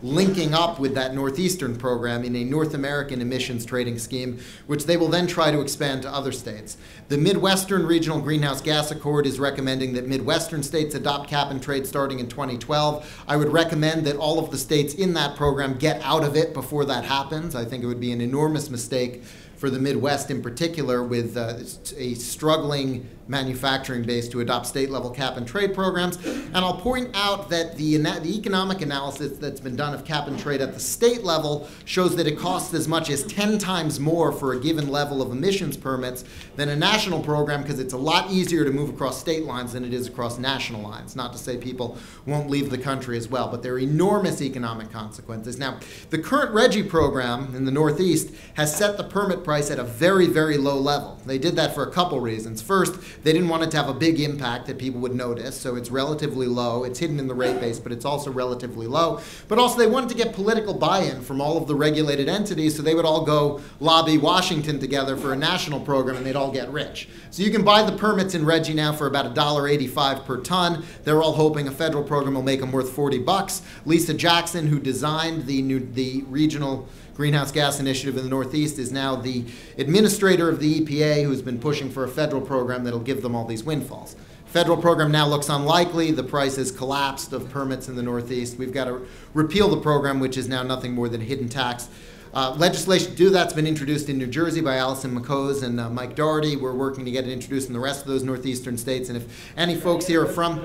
linking up with that Northeastern program in a North American emissions trading scheme, which they will then try to expand to other states. The Midwestern Regional Greenhouse Gas Accord is recommending that Midwestern states adopt cap and trade starting in 2012. I would recommend that all of the states in that program get out of it before that happens. I think it would be an enormous mistake for the Midwest in particular, with a struggling manufacturing base, to adopt state-level cap and trade programs. And I'll point out that the economic analysis that's been done of cap and trade at the state level shows that it costs as much as 10 times more for a given level of emissions permits than a national program, because it's a lot easier to move across state lines than it is across national lines. Not to say people won't leave the country as well, but there are enormous economic consequences. Now, the current RGGI program in the Northeast has set the permit price at a very, very low level. They did that for a couple reasons. First, they didn't want it to have a big impact that people would notice, so it's relatively low. It's hidden in the rate base, but it's also relatively low. But also, they wanted to get political buy-in from all of the regulated entities, so they would all go lobby Washington together for a national program, and they'd all get rich. So you can buy the permits in RGGI now for about $1.85 per ton. They're all hoping a federal program will make them worth $40. Lisa Jackson, who designed the regional Greenhouse Gas Initiative in the Northeast, is now the administrator of the EPA, who's been pushing for a federal program that'll give them all these windfalls. Federal program now looks unlikely. The price has collapsed of permits in the Northeast. We've got to repeal the program, which is now nothing more than a hidden tax. Legislation to do that's been introduced in New Jersey by Allison McCose and Mike Doherty. We're working to get it introduced in the rest of those northeastern states. And if any folks here are from,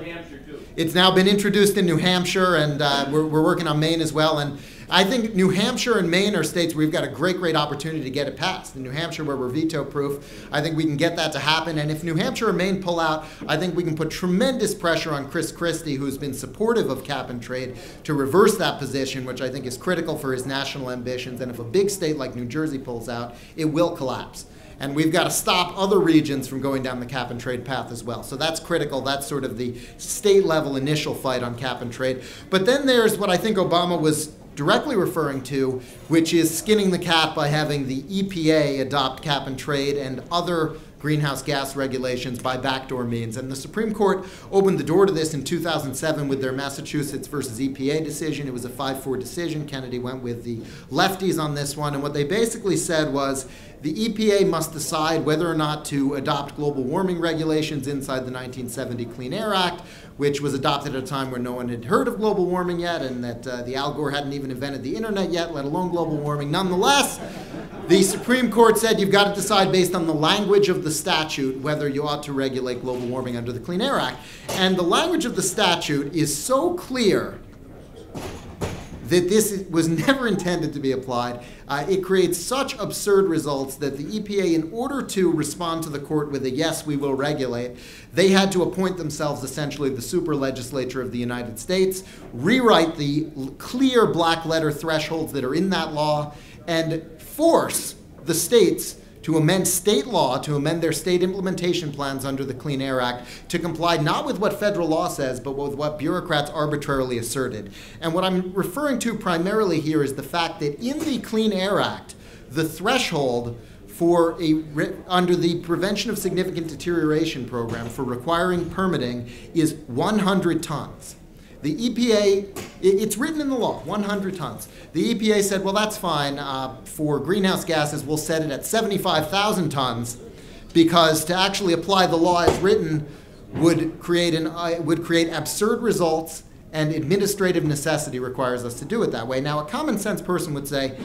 it's now been introduced in New Hampshire, and we're working on Maine as well. And I think New Hampshire and Maine are states where we've got a great, great opportunity to get it passed. In New Hampshire, where we're veto-proof, I think we can get that to happen. And if New Hampshire and Maine pull out, I think we can put tremendous pressure on Chris Christie, who's been supportive of cap and trade, to reverse that position, which I think is critical for his national ambitions. And if a big state like New Jersey pulls out, it will collapse. And we've got to stop other regions from going down the cap and trade path as well. So that's critical. That's sort of the state level initial fight on cap and trade. But then there's what I think Obama was directly referring to, which is skinning the cat by having the EPA adopt cap and trade and other greenhouse gas regulations by backdoor means. And the Supreme Court opened the door to this in 2007 with their Massachusetts versus EPA decision. It was a 5-4 decision. Kennedy went with the lefties on this one. And what they basically said was the EPA must decide whether or not to adopt global warming regulations inside the 1970 Clean Air Act, which was adopted at a time where no one had heard of global warming yet, and that the Al Gore hadn't even invented the internet yet, let alone global warming. Nonetheless, the Supreme Court said you've got to decide based on the language of the statute whether you ought to regulate global warming under the Clean Air Act. And the language of the statute is so clear that this was never intended to be applied. It creates such absurd results that the EPA, in order to respond to the court with a yes, we will regulate, they had to appoint themselves essentially the super legislature of the United States, rewrite the clear black letter thresholds that are in that law, and force the states to amend state law, to amend their state implementation plans under the Clean Air Act to comply not with what federal law says, but with what bureaucrats arbitrarily asserted. And what I'm referring to primarily here is the fact that in the Clean Air Act, the threshold for under the Prevention of Significant Deterioration program for requiring permitting is 100 tons. The EPA, it's written in the law, 100 tons. The EPA said, well, that's fine. For greenhouse gases, we'll set it at 75,000 tons because to actually apply the law as written would create absurd results, and administrative necessity requires us to do it that way. Now, a common sense person would say,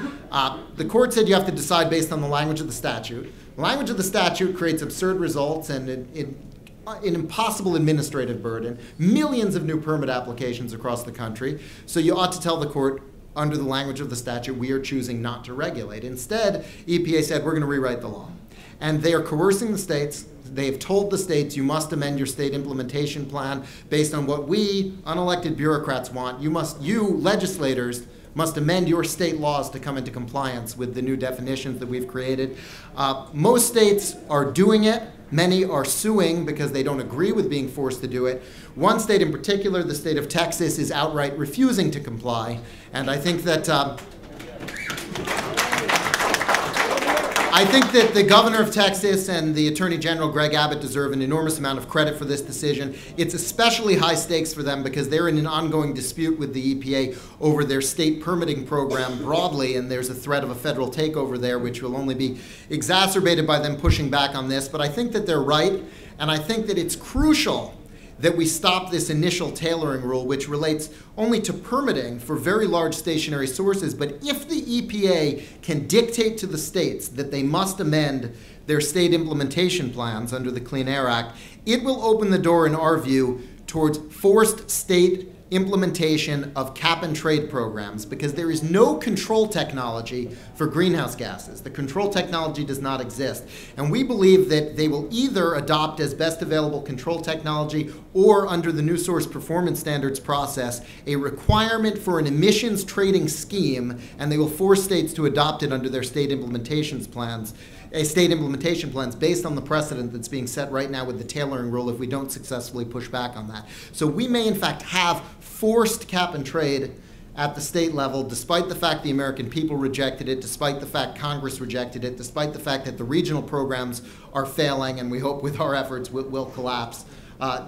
the court said you have to decide based on the language of the statute. The language of the statute creates absurd results, and an impossible administrative burden, millions of new permit applications across the country. So you ought to tell the court, under the language of the statute, we are choosing not to regulate. Instead, EPA said, we're going to rewrite the law. And they are coercing the states. They have told the states, you must amend your state implementation plan based on what we, unelected bureaucrats, want. You legislators, must amend your state laws to come into compliance with the new definitions that we've created. Most states are doing it. Many are suing because they don't agree with being forced to do it. One state in particular, the state of Texas, is outright refusing to comply. And I think that I think that the governor of Texas and the Attorney General, Greg Abbott, deserve an enormous amount of credit for this decision. It's especially high stakes for them because they're in an ongoing dispute with the EPA over their state permitting program broadly, and there's a threat of a federal takeover there, which will only be exacerbated by them pushing back on this. But I think that they're right, and I think that it's crucial that we stop this initial tailoring rule, which relates only to permitting for very large stationary sources. But if the EPA can dictate to the states that they must amend their state implementation plans under the Clean Air Act, it will open the door, in our view, towards forced state implementation of cap and trade programs, because there is no control technology for greenhouse gases. The control technology does not exist. And we believe that they will either adopt as best available control technology or, under the new source performance standards process, a requirement for an emissions trading scheme, and they will force states to adopt it under their state implementation plans based on the precedent that's being set right now with the tailoring rule if we don't successfully push back on that. So we may in fact have forced cap and trade at the state level, despite the fact the American people rejected it, despite the fact Congress rejected it, despite the fact that the regional programs are failing, and we hope with our efforts will collapse,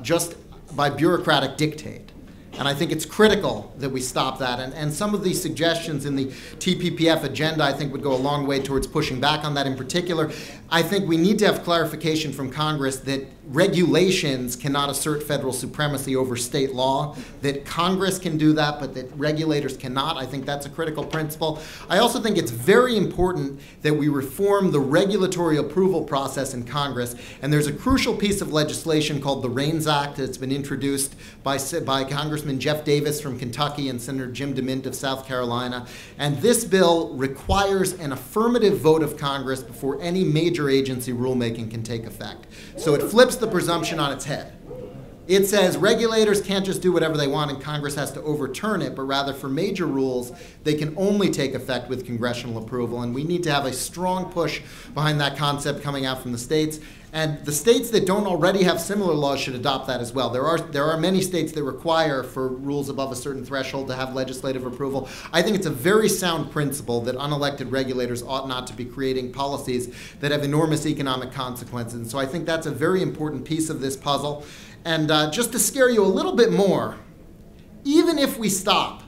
just by bureaucratic dictate. And I think it's critical that we stop that. And some of these suggestions in the TPPF agenda, I think, would go a long way towards pushing back on that. In particular, I think we need to have clarification from Congress that regulations cannot assert federal supremacy over state law, that Congress can do that, but that regulators cannot. I think that's a critical principle. I also think it's very important that we reform the regulatory approval process in Congress. And there's a crucial piece of legislation called the REINS Act that's been introduced by Congressman Jeff Davis from Kentucky and Senator Jim DeMint of South Carolina. And this bill requires an affirmative vote of Congress before any major agency rulemaking can take effect. So it flips the presumption on its head. It says regulators can't just do whatever they want and Congress has to overturn it, but rather for major rules, they can only take effect with congressional approval. And we need to have a strong push behind that concept coming out from the states. And the states that don't already have similar laws should adopt that as well. There are many states that require for rules above a certain threshold to have legislative approval. I think it's a very sound principle that unelected regulators ought not to be creating policies that have enormous economic consequences. And so I think that's a very important piece of this puzzle. And just to scare you a little bit more, even if we stop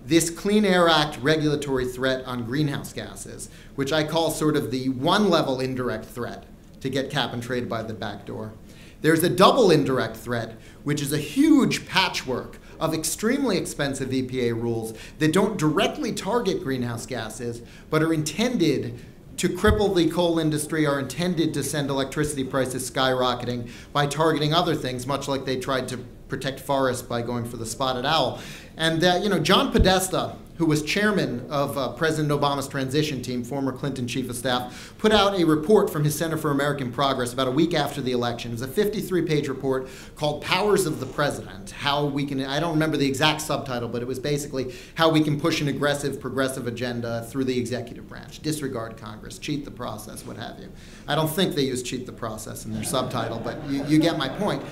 this Clean Air Act regulatory threat on greenhouse gases, which I call sort of the one-level indirect threat to get cap and trade by the back door, there's a double indirect threat, which is a huge patchwork of extremely expensive EPA rules that don't directly target greenhouse gases, but are intended to cripple the coal industry, are intended to send electricity prices skyrocketing by targeting other things, much like they tried to protect forests by going for the spotted owl. And John Podesta, who was chairman of President Obama's transition team, former Clinton chief of staff, put out a report from his Center for American Progress about a week after the election. It was a 53-page report called Powers of the President, how we can, I don't remember the exact subtitle, but it was basically how we can push an aggressive, progressive agenda through the executive branch, disregard Congress, cheat the process, what have you. I don't think they use cheat the process in their subtitle, but you get my point.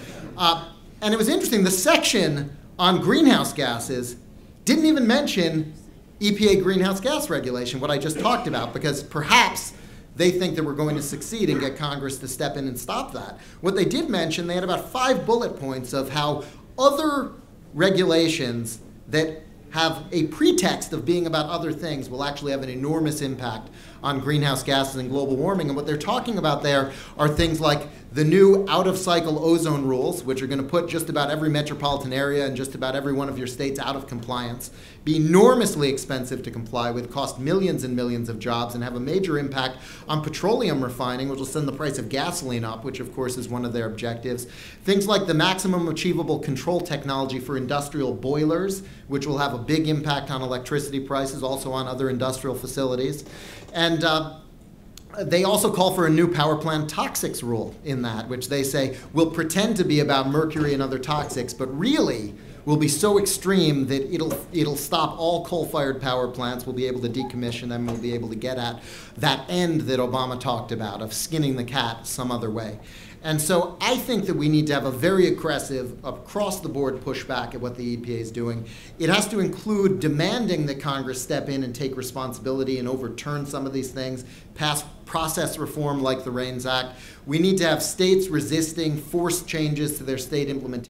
And it was interesting, the section on greenhouse gases didn't even mention EPA greenhouse gas regulation, what I just talked about, because perhaps they think that we're going to succeed and get Congress to step in and stop that. What they did mention, they had about 5 bullet points of how other regulations that have a pretext of being about other things will actually have an enormous impact on greenhouse gases and global warming. And what they're talking about there are things like the new out-of-cycle ozone rules, which are going to put just about every metropolitan area and just about every one of your states out of compliance, be enormously expensive to comply with, cost millions and millions of jobs, and have a major impact on petroleum refining, which will send the price of gasoline up, which of course is one of their objectives. Things like the maximum achievable control technology for industrial boilers, which will have a big impact on electricity prices, also on other industrial facilities. And they also call for a new power plant toxics rule in that, which they say will pretend to be about mercury and other toxics, but really will be so extreme that it'll stop all coal-fired power plants. We'll be able to decommission them. We'll be able to get at that end that Obama talked about of skinning the cat some other way. And so I think that we need to have a very aggressive, across-the-board pushback at what the EPA is doing. It has to include demanding that Congress step in and take responsibility and overturn some of these things, pass process reform like the REINS Act. We need to have states resisting forced changes to their state implementation.